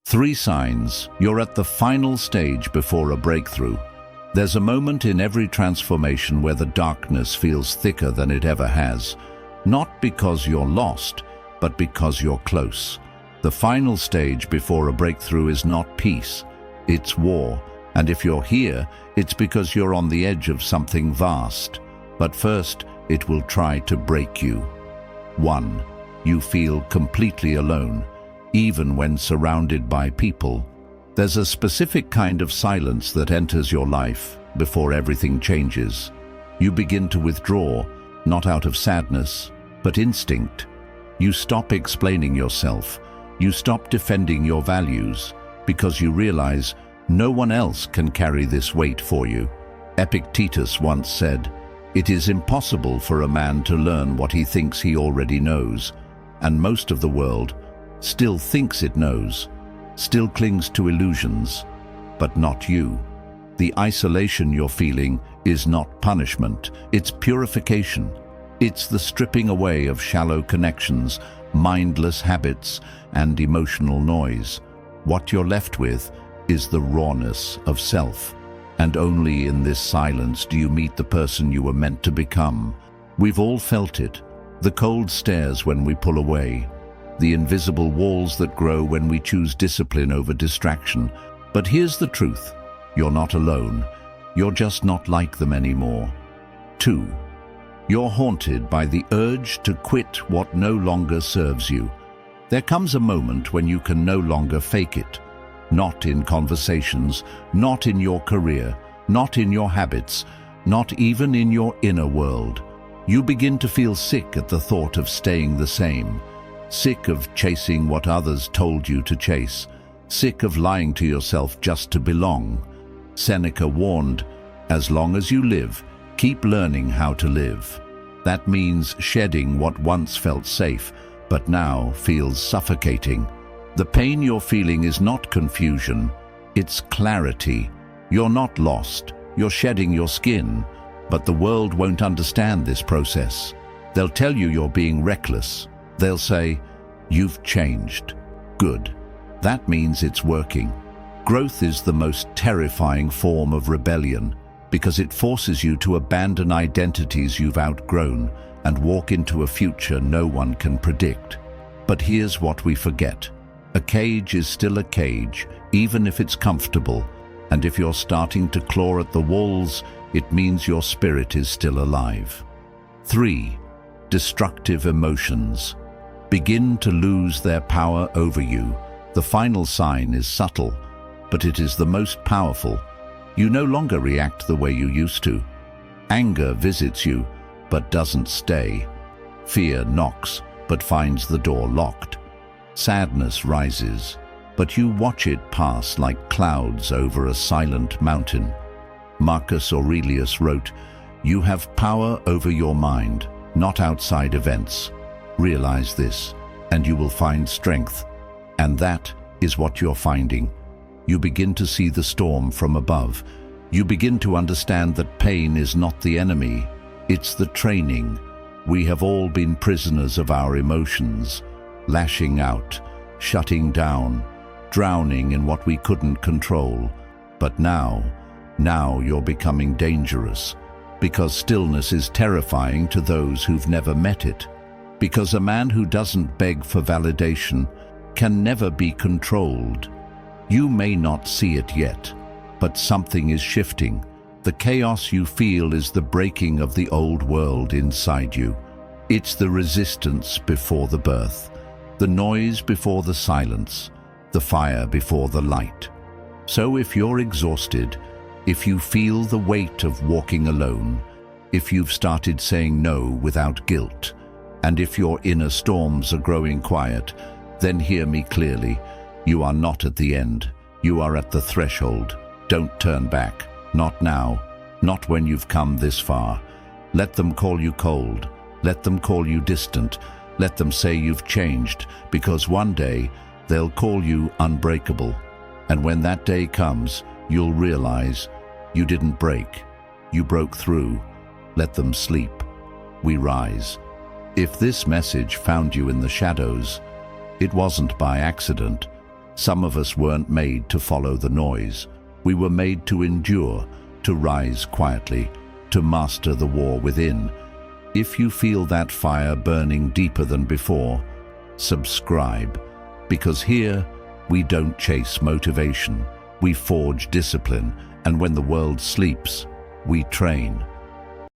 3 signs you're at the final stage before a breakthrough. There's a moment in every transformation where the darkness feels thicker than it ever has. Not because you're lost, but because you're close. The final stage before a breakthrough is not peace, it's war. And if you're here, it's because you're on the edge of something vast. But first, it will try to break you. 1. You feel completely alone, even when surrounded by people. There's a specific kind of silence that enters your life before everything changes. You begin to withdraw, not out of sadness, but instinct. You stop explaining yourself. You stop defending your values, because you realize no one else can carry this weight for you. Epictetus once said, "It is impossible for a man to learn what he thinks he already knows," and most of the world still thinks it knows, still clings to illusions, but not you. The isolation you're feeling is not punishment, it's purification. It's the stripping away of shallow connections, mindless habits, and emotional noise. What you're left with is the rawness of self. And only in this silence do you meet the person you were meant to become. We've all felt it. The cold stares when we pull away. The invisible walls that grow when we choose discipline over distraction. But here's the truth. You're not alone. You're just not like them anymore. 2. You're haunted by the urge to quit what no longer serves you. There comes a moment when you can no longer fake it. Not in conversations, not in your career, not in your habits, not even in your inner world. You begin to feel sick at the thought of staying the same, sick of chasing what others told you to chase, sick of lying to yourself just to belong. Seneca warned, "As long as you live, keep learning how to live." That means shedding what once felt safe, but now feels suffocating. The pain you're feeling is not confusion, it's clarity. You're not lost, you're shedding your skin, but the world won't understand this process. They'll tell you you're being reckless. They'll say, "You've changed." Good. That means it's working. Growth is the most terrifying form of rebellion because it forces you to abandon identities you've outgrown and walk into a future no one can predict. But here's what we forget. A cage is still a cage, even if it's comfortable, and if you're starting to claw at the walls, it means your spirit is still alive. 3. Destructive emotions begin to lose their power over you. The final sign is subtle, but it is the most powerful. You no longer react the way you used to. Anger visits you, but doesn't stay. Fear knocks, but finds the door locked. Sadness rises, but you watch it pass like clouds over a silent mountain. Marcus Aurelius wrote, "You have power over your mind, not outside events. Realize this, and you will find strength." And that is what you're finding. You begin to see the storm from above. You begin to understand that pain is not the enemy, it's the training. We have all been prisoners of our emotions, lashing out, shutting down, drowning in what we couldn't control. But now you're becoming dangerous, because stillness is terrifying to those who've never met it. Because a man who doesn't beg for validation can never be controlled. You may not see it yet, but something is shifting. The chaos you feel is the breaking of the old world inside you. It's the resistance before the birth, the noise before the silence, the fire before the light. So if you're exhausted, if you feel the weight of walking alone, if you've started saying no without guilt, and if your inner storms are growing quiet, then hear me clearly. You are not at the end. You are at the threshold. Don't turn back. Not now. Not when you've come this far. Let them call you cold. Let them call you distant. Let them say you've changed, because one day they'll call you unbreakable. And when that day comes, you'll realize you didn't break. You broke through. Let them sleep. We rise. If this message found you in the shadows, it wasn't by accident. Some of us weren't made to follow the noise. We were made to endure, to rise quietly, to master the war within. If you feel that fire burning deeper than before, subscribe, because here we don't chase motivation, we forge discipline, and when the world sleeps, we train.